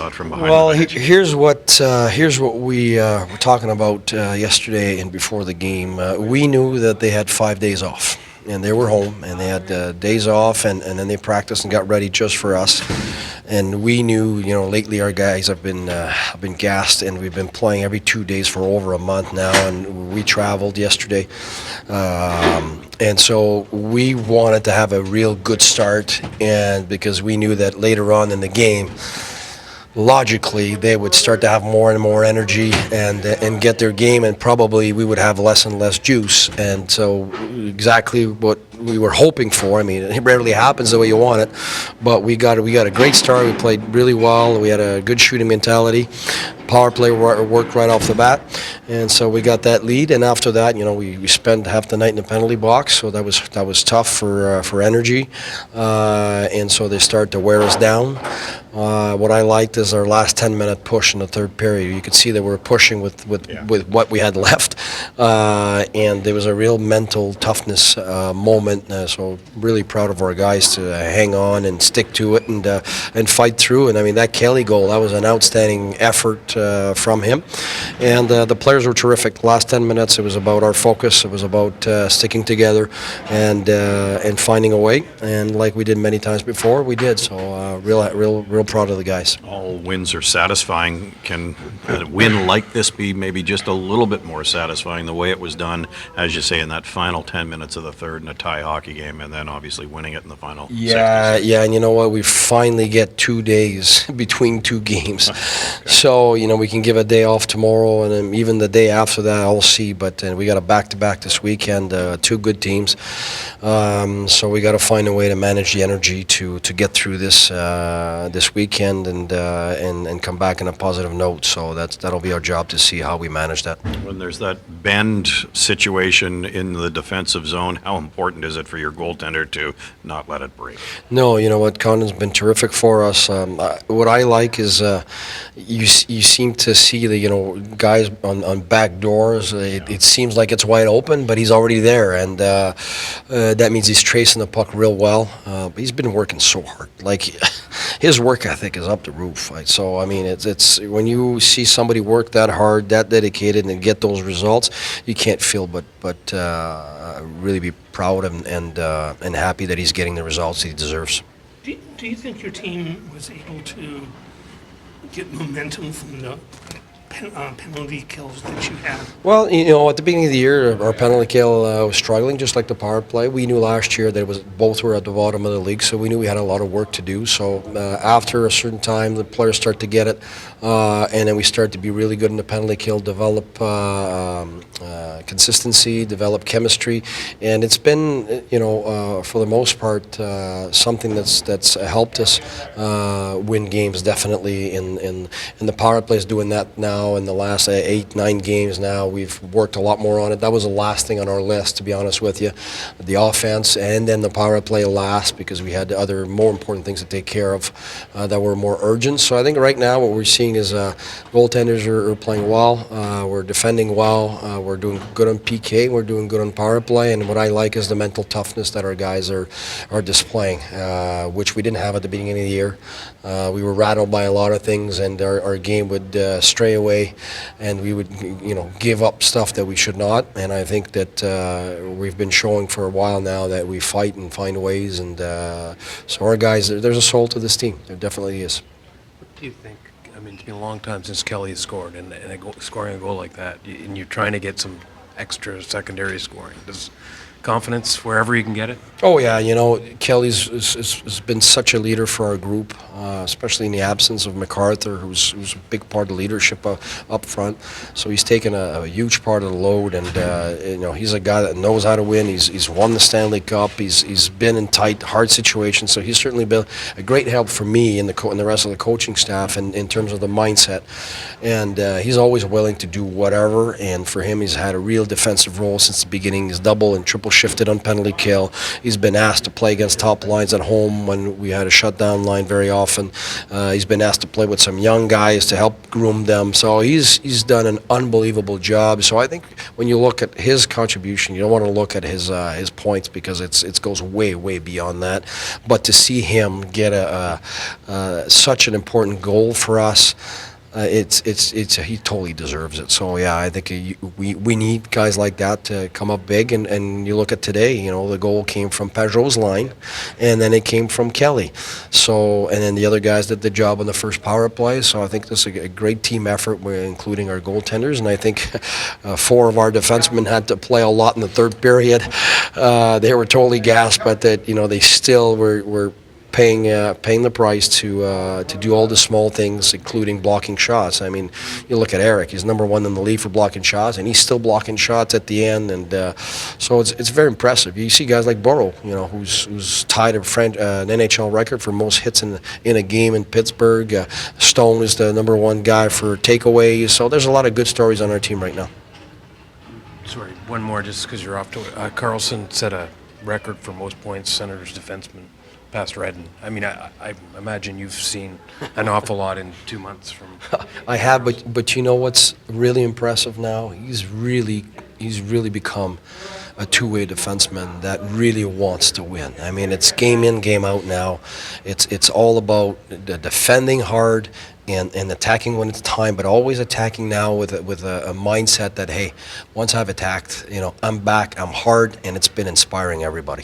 from behind. Well, here's what we were talking about yesterday and before the game. We knew that they had 5 days off, and they were home, and they had days off, and then they practiced and got ready just for us. And we knew, lately our guys have been gassed, and we've been playing every 2 days for over a month now, and we traveled yesterday. And so we wanted to have a real good start, and because we knew that later on in the game, logically they would start to have more and more energy and get their game, and probably we would have less and less juice. And so exactly what we were hoping for. I mean, it rarely happens the way you want it, but we got a great start. We played really well. We had a good shooting mentality. Power play worked right off the bat, and so we got that lead. And after that, we spent half the night in the penalty box, so that was tough for energy, and so they started to wear us down. What I liked is our last 10-minute push in the third period. You could see that we were pushing with what we had left, and there was a real mental toughness moment. So really proud of our guys to hang on and stick to it and fight through. And I mean, that Kelly goal, that was an outstanding effort from him. And the players were terrific. The last 10 minutes, it was about our focus. It was about sticking together and finding a way. And like we did many times before, we did. So real proud of the guys. All wins are satisfying. Can a win like this be maybe just a little bit more satisfying the way it was done, as you say, in that final 10 minutes of the third in a tie hockey game, and then obviously winning it in the final 66? Yeah, and you know what? We finally get 2 days between two games. Okay. So, we can give a day off tomorrow, and then even the day after that, I'll see. But we got a back-to-back this weekend, two good teams. So we got to find a way to manage the energy to get through this weekend and come back in a positive note. So that'll be our job to see how we manage that. When there's that bend situation in the defensive zone, how important is it for your goaltender to not let it break? No, you know what, Condon's been terrific for us. What I like is you seem to see the guys on back doors. It seems like it's wide open, but he's already there, and that means he's tracing the puck real well. But he's been working so hard. Like his work ethic is up the roof. Right? So I mean, it's when you see somebody work that hard, that dedicated, and get those results, you can't feel but really be proud and happy that he's getting the results he deserves. Do you think your team was able to get momentum from the penalty kills that you had? Well, at the beginning of the year, our penalty kill was struggling, just like the power play. We knew last year that both were at the bottom of the league, so we knew we had a lot of work to do. So after a certain time, the players start to get it, and then we start to be really good in the penalty kill, develop consistency, develop chemistry, and it's been, for the most part, something that's helped us win games. Definitely in the power play is doing that now. In the last 8-9 games now, we've worked a lot more on it. That was the last thing on our list, to be honest with you. The offense and then the power play last, because we had other more important things to take care of that were more urgent. So I think right now what we're seeing is goaltenders are playing well. We're defending well. We're doing good on PK. We're doing good on power play. And what I like is the mental toughness that our guys are displaying, which we didn't have at the beginning of the year. We were rattled by a lot of things, and our game would stray away, and we would give up stuff that we should not. And I think that we've been showing for a while now that we fight and find ways, and so our guys, there's a soul to this team. There definitely is. What do you think? I mean, it's been a long time since Kelly has scored, and scoring a goal like that, and you're trying to get some extra secondary scoring. Does confidence wherever you can get it? Oh yeah, Kelly's has been such a leader for our group, especially in the absence of MacArthur, who's a big part of leadership up front. So he's taken a huge part of the load, and he's a guy that knows how to win. He's won the Stanley Cup. He's been in tight, hard situations. So he's certainly been a great help for me and the rest of the coaching staff in terms of the mindset. And he's always willing to do whatever. And for him, he's had a real defensive role since the beginning. He's double and triple people shifted on penalty kill. He's been asked to play against top lines at home when we had a shutdown line very often. He's been asked to play with some young guys to help groom them. So he's done an unbelievable job. So I think when you look at his contribution, you don't want to look at his points because it goes way beyond that. But to see him get such an important goal for us, he totally deserves it. So yeah, I think we need guys like that to come up big. And you look at today, you know, the goal came from Pajot's line, and then it came from Kelly. So and then the other guys did the job on the first power play. So I think this is a great team effort, including our goaltenders. And I think 4 of our defensemen had to play a lot in the third period. They were totally gassed, but that, you know, they still were paying the price to do all the small things, including blocking shots. I mean, you look at Eric; he's number 1 in the league for blocking shots, and he's still blocking shots at the end. And so it's very impressive. You see guys like Burrow, you know, who's tied an NHL record for most hits in a game in Pittsburgh. Stone is the number 1 guy for takeaways. So there's a lot of good stories on our team right now. Sorry, one more just because you're off to it. Carlson set a record for most points Senators defenseman past Redden. I mean, I imagine you've seen an awful lot in 2 months from... I have, but you know what's really impressive now? He's really become a two-way defenseman that really wants to win. I mean, it's game in, game out now. It's all about the defending hard and attacking when it's time, but always attacking now with a mindset that, hey, once I've attacked, you know, I'm back, I'm hard, and it's been inspiring everybody.